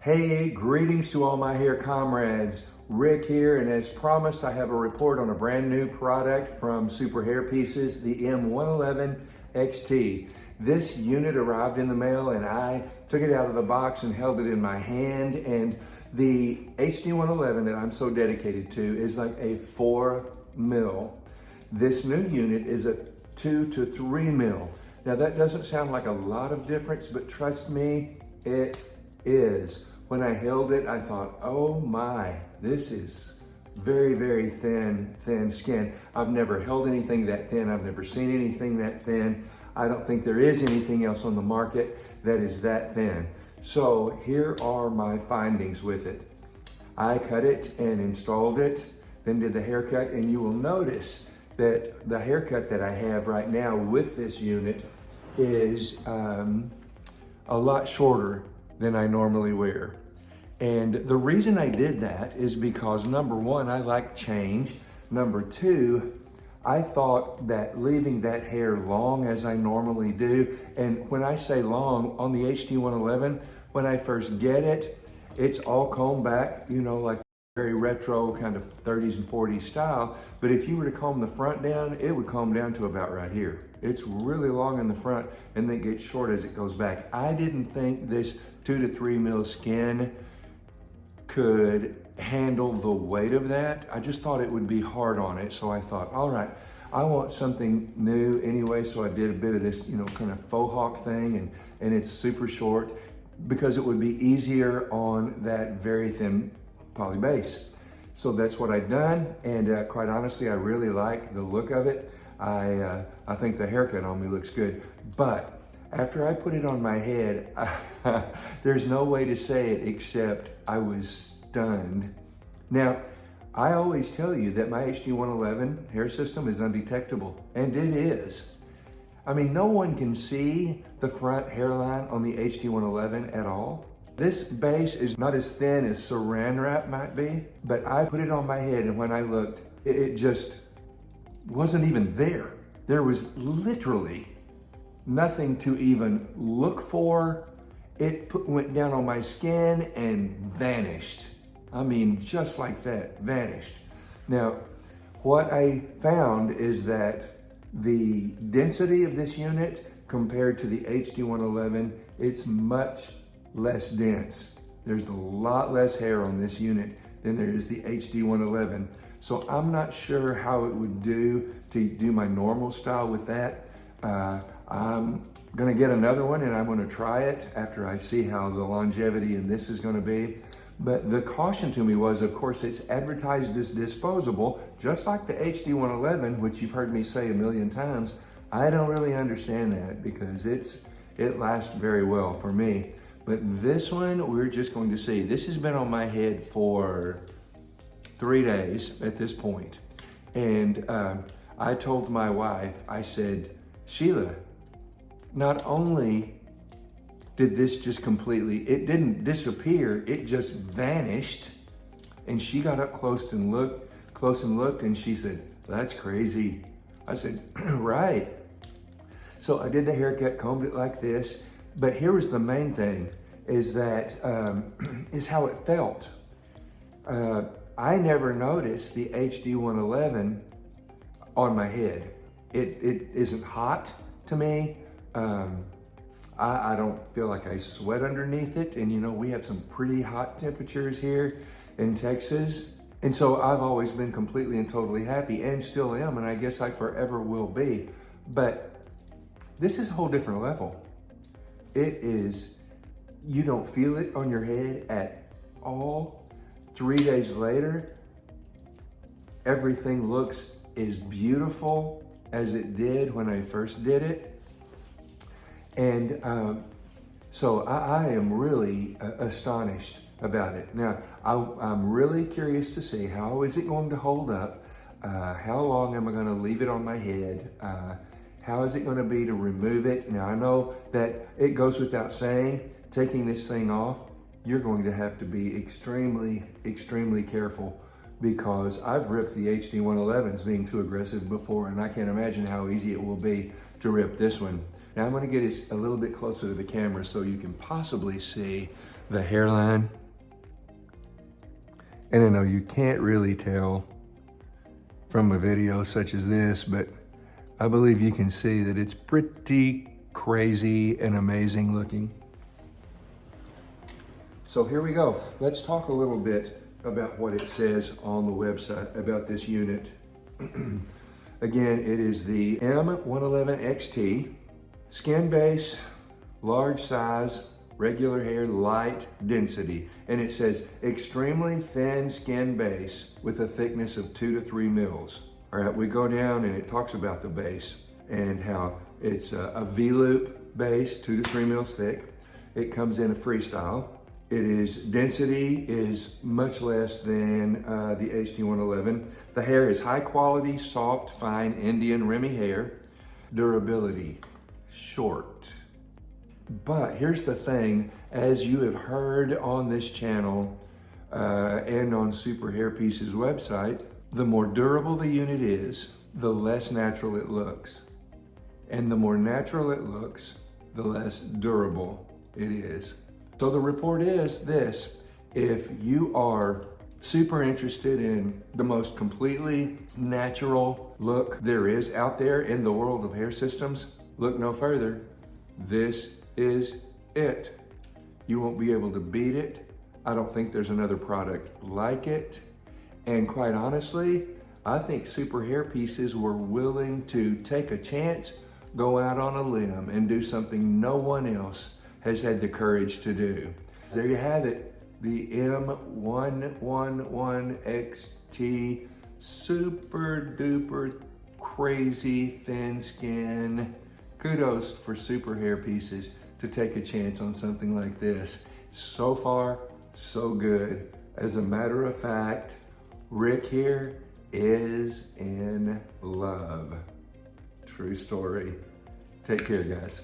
Hey, greetings to all my hair comrades. Rick here, and as promised, I have a report on a brand new product from Superhairpieces, the M111XT. This unit arrived in the mail and I took it out of the box and held it in my hand, and the HD111 that I'm so dedicated to is like a 4 mil. This new unit is a 2 to 3 mil. Now that doesn't sound like a lot of difference, but trust me, it is. When I held it, I thought, oh my, this is very, very thin skin. I've never held anything that thin. I've never seen anything that thin. I don't think there is anything else on the market that is that thin. So here are my findings with it. I cut it and installed it, then did the haircut, and you will notice that the haircut that I have right now with this unit is a lot shorter than I normally wear. And the reason I did that is because number one, I like change. Number two, I thought that leaving that hair long as I normally do, and when I say long, on the HD111, when I first get it, it's all combed back, you know, like very retro kind of 30s and 40s style. But if you were to comb the front down, it would comb down to about right here. It's really long in the front and then gets short as it goes back. I didn't think this 2 to 3 mil skin could handle the weight of that. I just thought it would be hard on it. So I thought, all right, I want something new anyway. So I did a bit of this, you know, kind of faux hawk thing, and it's super short because it would be easier on that very thin poly base. So that's what I've done, and quite honestly, I really like the look of it. I think the haircut on me looks good, but after I put it on my head, there's no way to say it except I was stunned. Now, I always tell you that my HD111 Hairsystem is undetectable, and it is. I mean, no one can see the front hairline on the HD111 at all. This base is not as thin as saran wrap might be, but I put it on my head, and when I looked, it just wasn't even there. There was literally nothing to even look for. It went down on my skin and vanished. I mean, just like that, vanished. Now, what I found is that the density of this unit compared to the HD111, it's much less dense. There's a lot less hair on this unit than there is the HD111. So I'm not sure how it would do to do my normal style with that. I'm gonna get another one and I'm gonna try it after I see how the longevity in this is gonna be. But the caution to me was, of course, it's advertised as disposable, just like the HD111, which you've heard me say a million times. I don't really understand that because it lasts very well for me. But this one, we're just going to see. This has been on my head for 3 days at this point. And I told my wife, I said, Sheila, not only did this just completely, it didn't disappear, it just vanished. And she got up close and looked, and she said, that's crazy. I said, right. So I did the haircut, combed it like this, but here was the main thing, is that, is how it felt. I never noticed the HD111 on my head. It isn't hot to me. I don't feel like I sweat underneath it. And you know, we have some pretty hot temperatures here in Texas. And so I've always been completely and totally happy, and still am, and I guess I forever will be. But this is a whole different level. It is, you don't feel it on your head at all. 3 days later, everything looks as beautiful as it did when I first did it. And so I am really astonished about it. Now, I'm really curious to see how is it going to hold up? How long am I going to leave it on my head? How is it going to be to remove it? Now, I know that it goes without saying, taking this thing off, you're going to have to be extremely, extremely careful, because I've ripped the HD111s being too aggressive before, and I can't imagine how easy it will be to rip this one. Now I'm going to get it a little bit closer to the camera so you can possibly see the hairline. And I know you can't really tell from a video such as this, but I believe you can see that it's pretty crazy and amazing looking. So here we go. Let's talk a little bit about what it says on the website about this unit. Again, it is the M111XT, skin base, large size, regular hair, light density. And it says extremely thin skin base with a thickness of 2 to 3 mils. All right, we go down and it talks about the base and how it's a V-loop base, 2 to 3 mils thick. It comes in a freestyle. It is, density is much less than the HD111. The hair is high quality, soft, fine Indian Remy hair. Durability, short. But here's the thing, as you have heard on this channel and on Superhairpieces website, the more durable the unit is, the less natural it looks. And the more natural it looks, the less durable it is. So the report is this: if you are super interested in the most completely natural look there is out there in the world of hair systems, look no further. This is it. You won't be able to beat it. I don't think there's another product like it. And quite honestly, I think Superhairpieces were willing to take a chance, go out on a limb and do something no one else has had the courage to do. There you have it, the M111XT, super duper crazy thin skin. Kudos for Superhairpieces to take a chance on something like this. So far, so good. As a matter of fact, Rick here is in love. True story. Take care, guys.